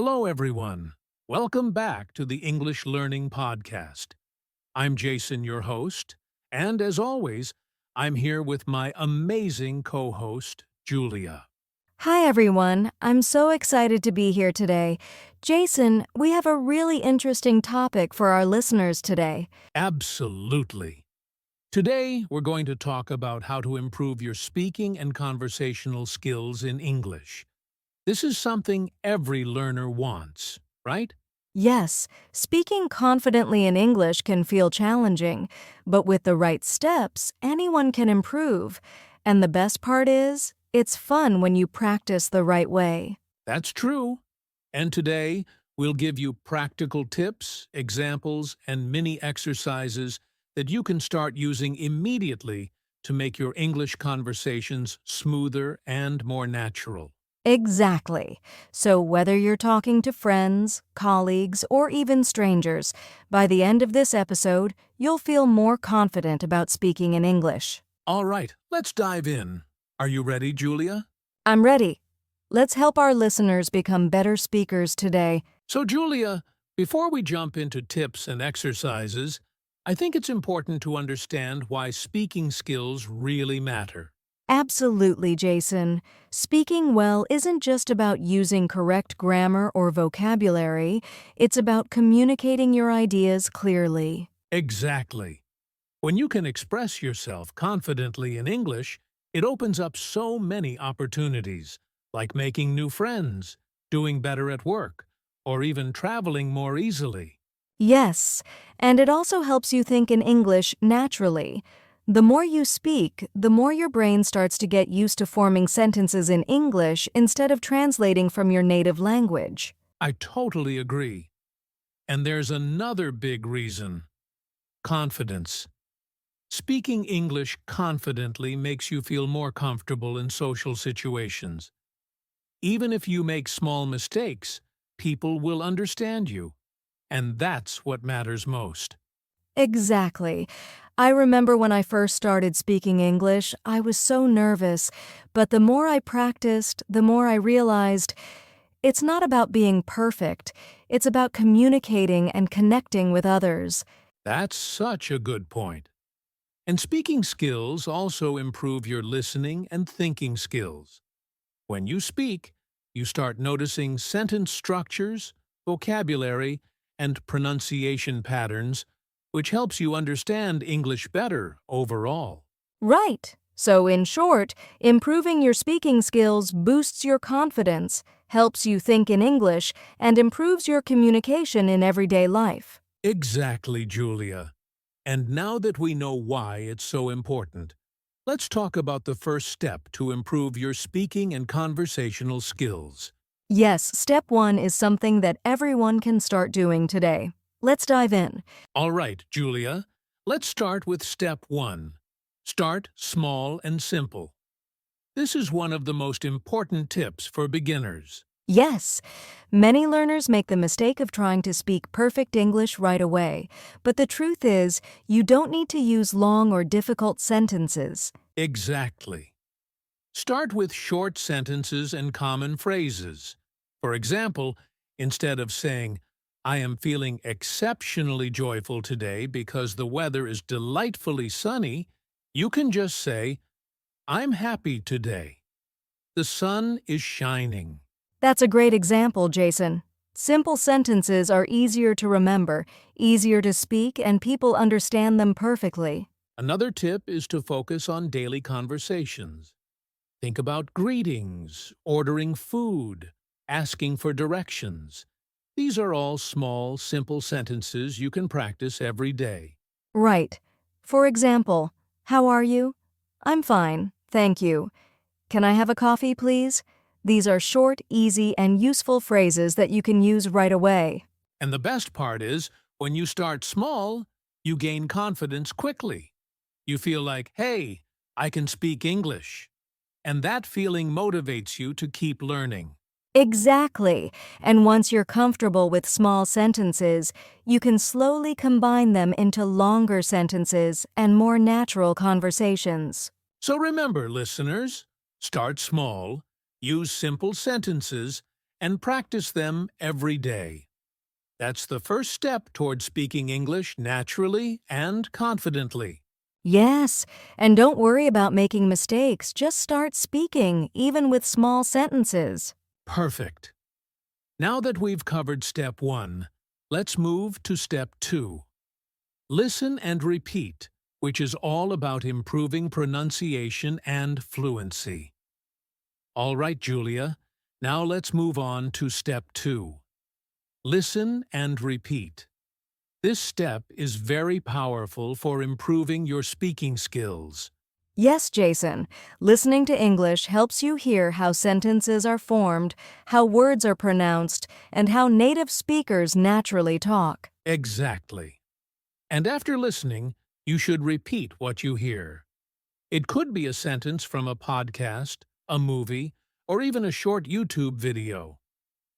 Hello, everyone. Welcome back to the English Learning Podcast. I'm Jason, your host, and as always, I'm here with my amazing co-host, Julia. Hi, everyone. I'm so excited to be here today. Jason, we have a really interesting topic for our listeners today. Absolutely. Today, we're going to talk about how to improve your speaking and conversational skills in English. This is something every learner wants, right? Yes, speaking confidently in English can feel challenging, but with the right steps, anyone can improve. And the best part is, it's fun when you practice the right way. That's true. And today, we'll give you practical tips, examples, and mini exercises that you can start using immediately to make your English conversations smoother and more natural. Exactly. So whether you're talking to friends, colleagues, or even strangers, by the end of this episode, you'll feel more confident about speaking in English. All right, let's dive in. Are you ready, Julia? I'm ready. Let's help our listeners become better speakers today. So, Julia, before we jump into tips and exercises, I think it's important to understand why speaking skills really matter. Absolutely, Jason. Speaking well isn't just about using correct grammar or vocabulary, it's about communicating your ideas clearly. Exactly. When you can express yourself confidently in English, it opens up so many opportunities, like making new friends, doing better at work, or even traveling more easily. Yes, and it also helps you think in English naturally. The more you speak, the more your brain starts to get used to forming sentences in English instead of translating from your native language. I totally agree. And there's another big reason: confidence. Speaking English confidently makes you feel more comfortable in social situations. Even if you make small mistakes, people will understand you. And that's what matters most. Exactly. I remember when I first started speaking English, I was so nervous, but the more I practiced, the more I realized it's not about being perfect, it's about communicating and connecting with others. That's such a good point. And speaking skills also improve your listening and thinking skills. When you speak, you start noticing sentence structures, vocabulary, and pronunciation patterns, which helps you understand English better overall. Right. So, in short, improving your speaking skills boosts your confidence, helps you think in English, and improves your communication in everyday life. Exactly, Julia. And now that we know why it's so important, let's talk about the first step to improve your speaking and conversational skills. Yes, step one is something that everyone can start doing today. Let's dive in. All right, Julia, let's start with step one. Start small and simple. This is one of the most important tips for beginners. Yes, many learners make the mistake of trying to speak perfect English right away, but the truth is, you don't need to use long or difficult sentences. Exactly. Start with short sentences and common phrases. For example, instead of saying, "I am feeling exceptionally joyful today because the weather is delightfully sunny," you can just say, "I'm happy today. The sun is shining." That's a great example, Jason. Simple sentences are easier to remember, easier to speak, and people understand them perfectly. Another tip is to focus on daily conversations. Think about greetings, ordering food, asking for directions. These are all small, simple sentences you can practice every day. Right. For example, how are you? I'm fine, thank you. Can I have a coffee, please? These are short, easy, and useful phrases that you can use right away. And the best part is, when you start small, you gain confidence quickly. You feel like, hey, I can speak English. And that feeling motivates you to keep learning. Exactly. And once you're comfortable with small sentences, you can slowly combine them into longer sentences and more natural conversations. So remember, listeners, start small, use simple sentences, and practice them every day. That's the first step toward speaking English naturally and confidently. Yes, and don't worry about making mistakes. Just start speaking, even with small sentences. Perfect. Now that we've covered step 1, let's move to step 2. Listen and repeat, which is all about improving pronunciation and fluency. All right, Julia, now let's move on to step 2. Listen and repeat. This step is very powerful for improving your speaking skills. Yes, Jason. Listening to English helps you hear how sentences are formed, how words are pronounced, and how native speakers naturally talk. Exactly. And after listening, you should repeat what you hear. It could be a sentence from a podcast, a movie, or even a short YouTube video.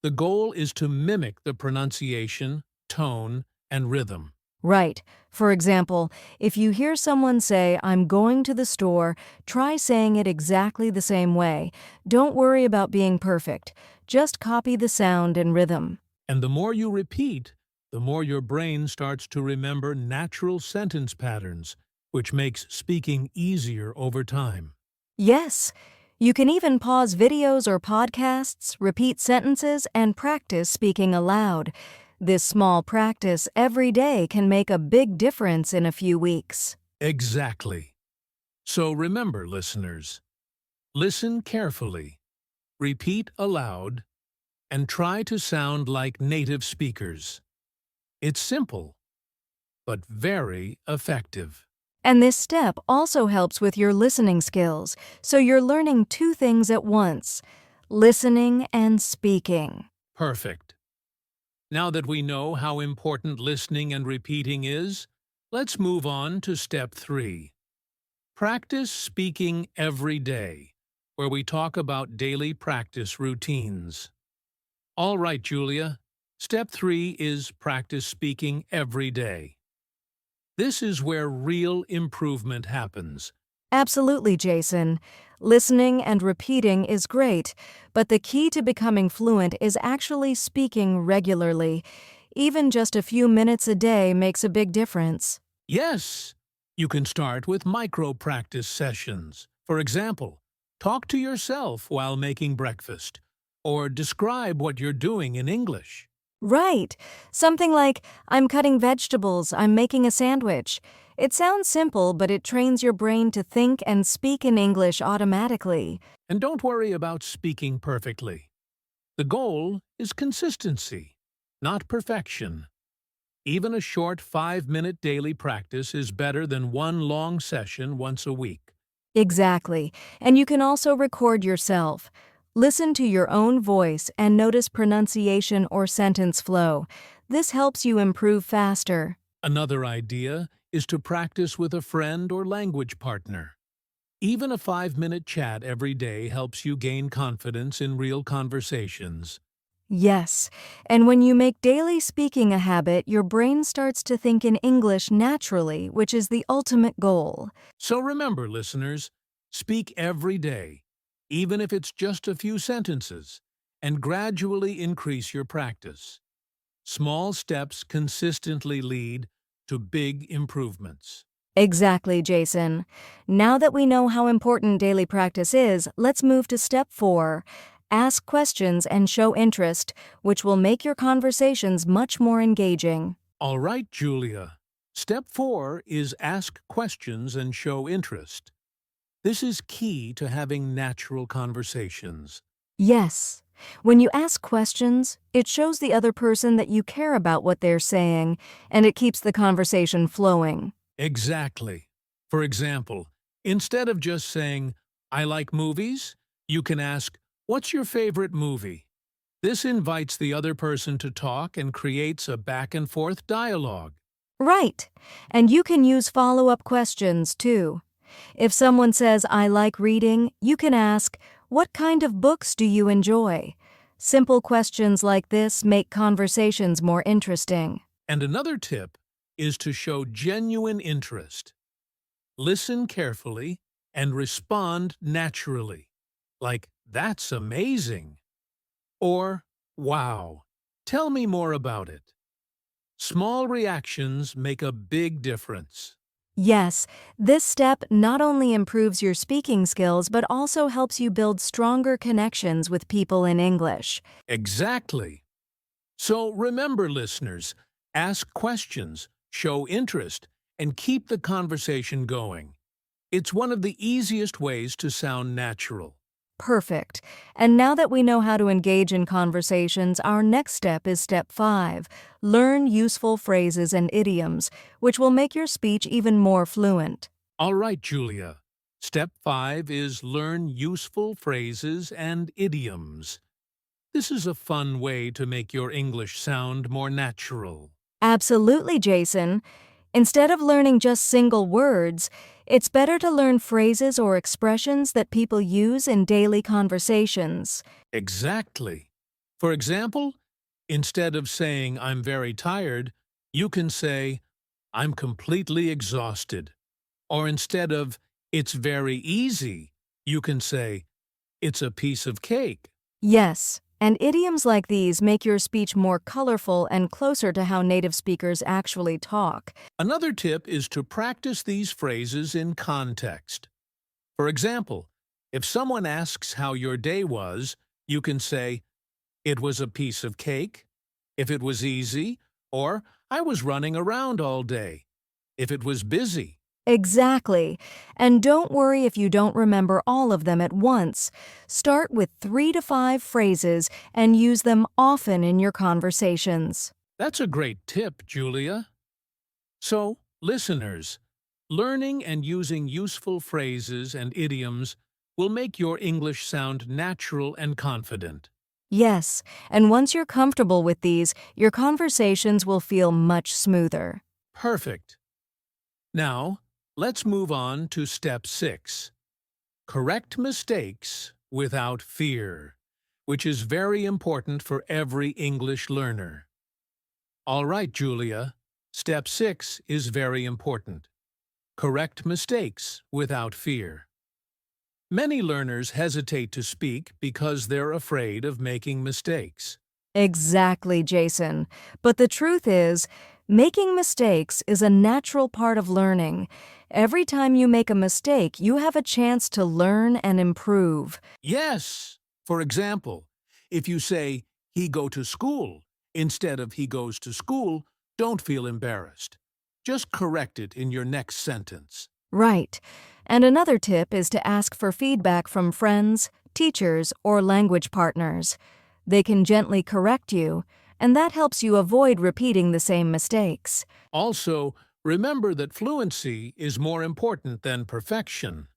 The goal is to mimic the pronunciation, tone, and rhythm. Right. For example, if you hear someone say, "I'm going to the store," try saying it exactly the same way. Don't worry about being perfect. Just copy the sound and rhythm. And the more you repeat, the more your brain starts to remember natural sentence patterns, which makes speaking easier over time. Yes. You can even pause videos or podcasts, repeat sentences, and practice speaking aloud. This small practice every day can make a big difference in a few weeks. Exactly. So remember, listeners, listen carefully, repeat aloud, and try to sound like native speakers. It's simple, but very effective. And this step also helps with your listening skills, so you're learning two things at once: listening and speaking. Perfect. Now that we know how important listening and repeating is, let's move on to step 3. Practice speaking every day, where we talk about daily practice routines. All right, Julia. Step 3 is practice speaking every day. This is where real improvement happens. Absolutely, Jason. Listening and repeating is great, but the key to becoming fluent is actually speaking regularly. Even just a few minutes a day makes a big difference. Yes, you can start with micro-practice sessions. For example, talk to yourself while making breakfast, or describe what you're doing in English. Right. Something like, "I'm cutting vegetables, I'm making a sandwich." It sounds simple, but it trains your brain to think and speak in English automatically. And don't worry about speaking perfectly. The goal is consistency, not perfection. Even a short 5-minute daily practice is better than one long session once a week. Exactly. And you can also record yourself. Listen to your own voice and notice pronunciation or sentence flow. This helps you improve faster. Another idea is to practice with a friend or language partner. Even a 5-minute chat every day helps you gain confidence in real conversations. Yes, and when you make daily speaking a habit, your brain starts to think in English naturally, which is the ultimate goal. So remember, listeners, speak every day, even if it's just a few sentences, and gradually increase your practice. Small steps consistently lead to big improvements. Exactly, Jason. Now that we know how important daily practice is, let's move to step 4. Ask questions and show interest, which will make your conversations much more engaging. All right, Julia. Step 4 is ask questions and show interest. This is key to having natural conversations. Yes. When you ask questions, it shows the other person that you care about what they're saying, and it keeps the conversation flowing. Exactly. For example, instead of just saying, "I like movies," you can ask, "What's your favorite movie?" This invites the other person to talk and creates a back-and-forth dialogue. Right. And you can use follow-up questions, too. If someone says, "I like reading," you can ask, "What kind of books do you enjoy?" Simple questions like this make conversations more interesting. And another tip is to show genuine interest. Listen carefully and respond naturally, like, "That's amazing," or Wow. Tell me more about it. Small reactions make a big difference. Yes, this step not only improves your speaking skills but also helps you build stronger connections with people in English. Exactly. So remember, listeners, ask questions, show interest, and keep the conversation going. It's one of the easiest ways to sound natural. Perfect. And now that we know how to engage in conversations, our next step is step 5. Learn useful phrases and idioms, which will make your speech even more fluent. All right, Julia. Step 5 is learn useful phrases and idioms. This is a fun way to make your English sound more natural. Absolutely, Jason. Instead of learning just single words, it's better to learn phrases or expressions that people use in daily conversations. Exactly. For example, instead of saying I'm very tired, you can say I'm completely exhausted. Or instead of it's very easy, you can say it's a piece of cake. Yes, and idioms like these make your speech more colorful and closer to how native speakers actually talk. Another tip is to practice these phrases in context. For example, if someone asks how your day was, you can say, it was a piece of cake, if it was easy, or I was running around all day, if it was busy. Exactly. And don't worry if you don't remember all of them at once. Start with 3 to 5 phrases and use them often in your conversations. That's a great tip, Julia. So, listeners, learning and using useful phrases and idioms will make your English sound natural and confident. Yes, and once you're comfortable with these, your conversations will feel much smoother. Perfect. Now, let's move on to step 6. Correct mistakes without fear, which is very important for every English learner. All right, Julia, step 6 is very important. Correct mistakes without fear. Many learners hesitate to speak because they're afraid of making mistakes. Exactly, Jason. But the truth is, making mistakes is a natural part of learning. Every time you make a mistake, you have a chance to learn and improve. Yes! For example, if you say, he go to school, instead of he goes to school, don't feel embarrassed. Just correct it in your next sentence. Right. And another tip is to ask for feedback from friends, teachers, or language partners. They can gently correct you, and that helps you avoid repeating the same mistakes. Also, remember that fluency is more important than perfection.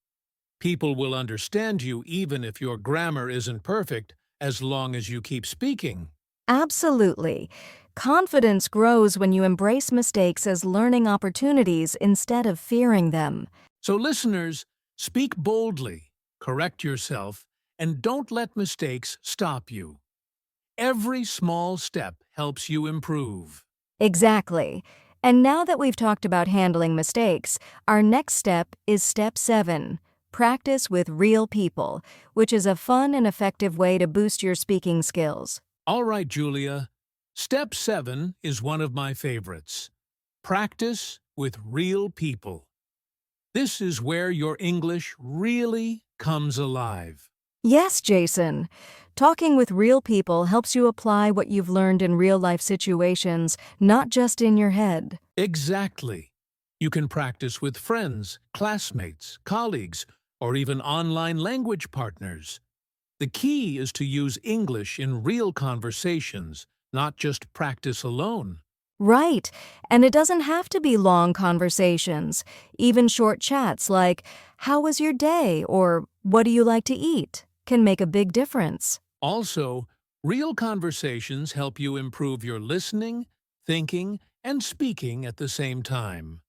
People will understand you even if your grammar isn't perfect, as long as you keep speaking. Absolutely. Confidence grows when you embrace mistakes as learning opportunities instead of fearing them. So listeners, speak boldly, correct yourself, and don't let mistakes stop you. Every small step helps you improve. Exactly. And now that we've talked about handling mistakes, our next step is step 7. Practice with real people, which is a fun and effective way to boost your speaking skills. All right, Julia. Step 7 is one of my favorites. Practice with real people. This is where your English really comes alive. Yes, Jason. Talking with real people helps you apply what you've learned in real-life situations, not just in your head. Exactly. You can practice with friends, classmates, colleagues, or even online language partners. The key is to use English in real conversations, not just practice alone. Right. And it doesn't have to be long conversations. Even short chats like, "How was your day?" or "What do you like to eat?" can make a big difference. Also, real conversations help you improve your listening, thinking, and speaking at the same time.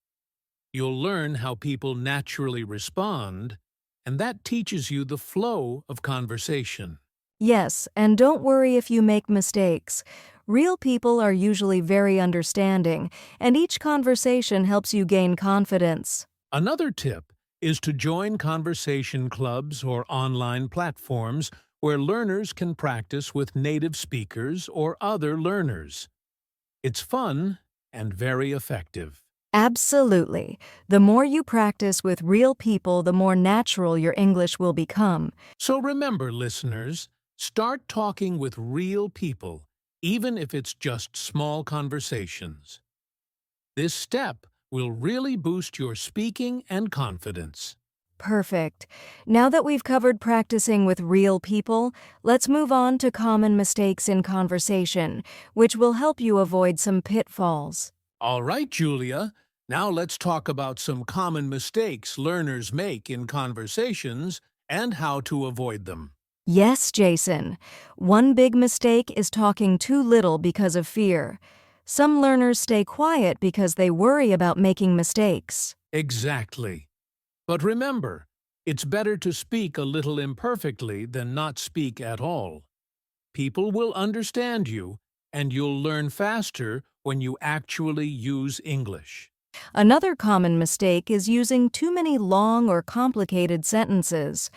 You'll learn how people naturally respond, and that teaches you the flow of conversation. Yes, and don't worry if you make mistakes. Real people are usually very understanding, and each conversation helps you gain confidence. Another tip is to join conversation clubs or online platforms where learners can practice with native speakers or other learners. It's fun and very effective. Absolutely. The more you practice with real people, the more natural your English will become. So remember, listeners, start talking with real people, even if it's just small conversations. This step will really boost your speaking and confidence. Perfect. Now that we've covered practicing with real people, let's move on to common mistakes in conversation, which will help you avoid some pitfalls. All right, Julia. Now let's talk about some common mistakes learners make in conversations and how to avoid them. Yes, Jason. One big mistake is talking too little because of fear. Some learners stay quiet because they worry about making mistakes. Exactly. But remember, it's better to speak a little imperfectly than not speak at all. People will understand you, and you'll learn faster when you actually use English. Another common mistake is using too many long or complicated sentences.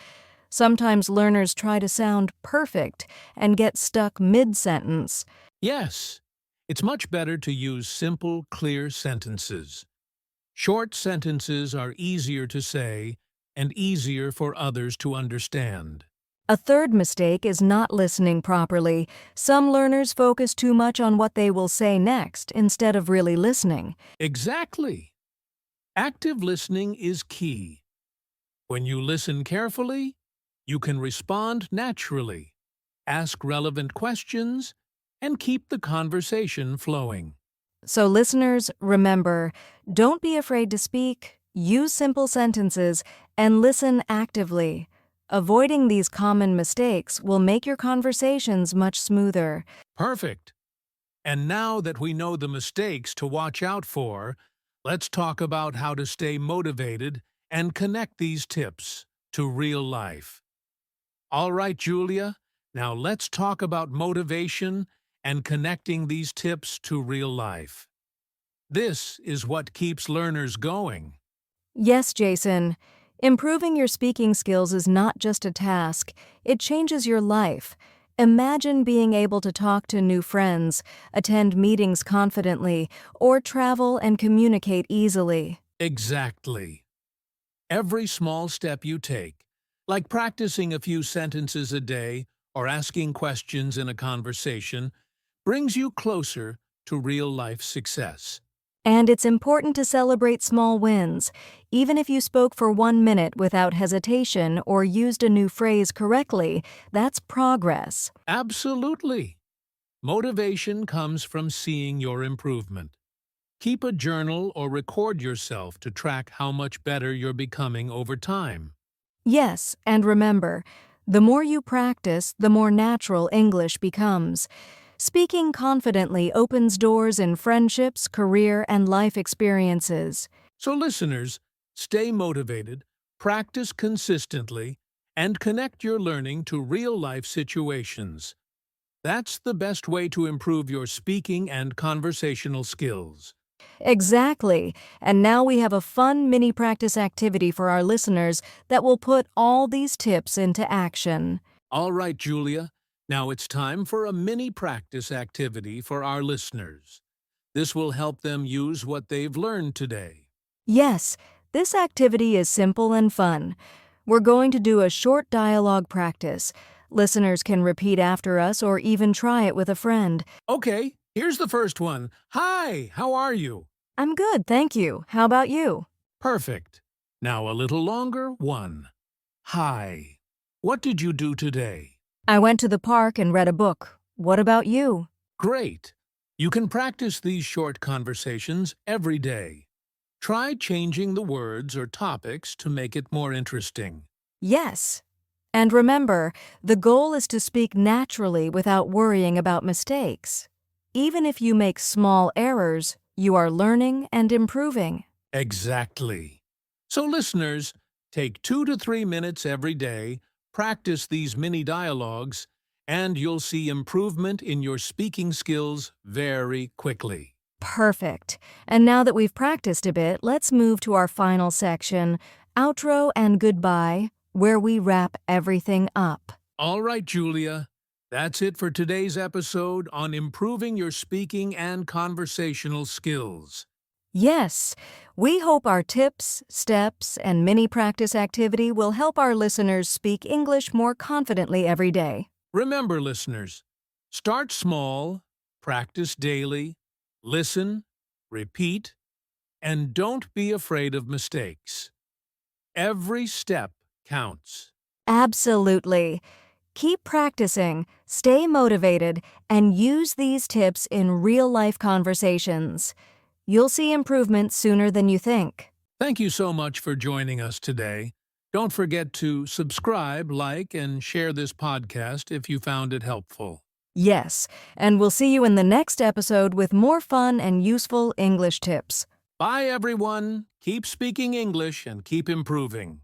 Sometimes learners try to sound perfect and get stuck mid-sentence. Yes, it's much better to use simple, clear sentences. Short sentences are easier to say and easier for others to understand. A third mistake is not listening properly. Some learners focus too much on what they will say next instead of really listening. Exactly. Active listening is key. When you listen carefully, you can respond naturally, ask relevant questions, and keep the conversation flowing. So listeners, remember, don't be afraid to speak, use simple sentences, and listen actively. Avoiding these common mistakes will make your conversations much smoother. Perfect. And now that we know the mistakes to watch out for, let's talk about how to stay motivated and connect these tips to real life. All right, Julia, now let's talk about motivation and connecting these tips to real life. This is what keeps learners going. Yes, Jason. Improving your speaking skills is not just a task, it changes your life. Imagine being able to talk to new friends, attend meetings confidently, or travel and communicate easily. Exactly. Every small step you take, like practicing a few sentences a day or asking questions in a conversation, brings you closer to real-life success. And it's important to celebrate small wins. Even if you spoke for 1 minute without hesitation or used a new phrase correctly, that's progress. Absolutely. Motivation comes from seeing your improvement. Keep a journal or record yourself to track how much better you're becoming over time. Yes, and remember, the more you practice, the more natural English becomes. Speaking confidently opens doors in friendships, career, and life experiences. So listeners, stay motivated, practice consistently, and connect your learning to real-life situations. That's the best way to improve your speaking and conversational skills. Exactly. And now we have a fun mini practice activity for our listeners that will put all these tips into action. All right, Julia. Now it's time for a mini practice activity for our listeners. This will help them use what they've learned today. Yes, this activity is simple and fun. We're going to do a short dialogue practice. Listeners can repeat after us or even try it with a friend. Okay, here's the first one. Hi, how are you? I'm good, thank you. How about you? Perfect. Now a little longer. One. Hi. What did you do today? I went to the park and read a book. What about you? Great. You can practice these short conversations every day. Try changing the words or topics to make it more interesting. Yes. And remember, the goal is to speak naturally without worrying about mistakes. Even if you make small errors, you are learning and improving. Exactly. So listeners, take 2 to 3 minutes every day, practice these mini dialogues, and you'll see improvement in your speaking skills very quickly. Perfect. And now that we've practiced a bit, let's move to our final section, outro and goodbye, where we wrap everything up. All right, Julia. That's it for today's episode on improving your speaking and conversational skills. Yes, we hope our tips, steps, and mini practice activity will help our listeners speak English more confidently every day. Remember, listeners, start small, practice daily, listen, repeat, and don't be afraid of mistakes. Every step counts. Absolutely. Keep practicing, stay motivated, and use these tips in real-life conversations. You'll see improvement sooner than you think. Thank you so much for joining us today. Don't forget to subscribe, like, and share this podcast if you found it helpful. Yes, and we'll see you in the next episode with more fun and useful English tips. Bye, everyone. Keep speaking English and keep improving.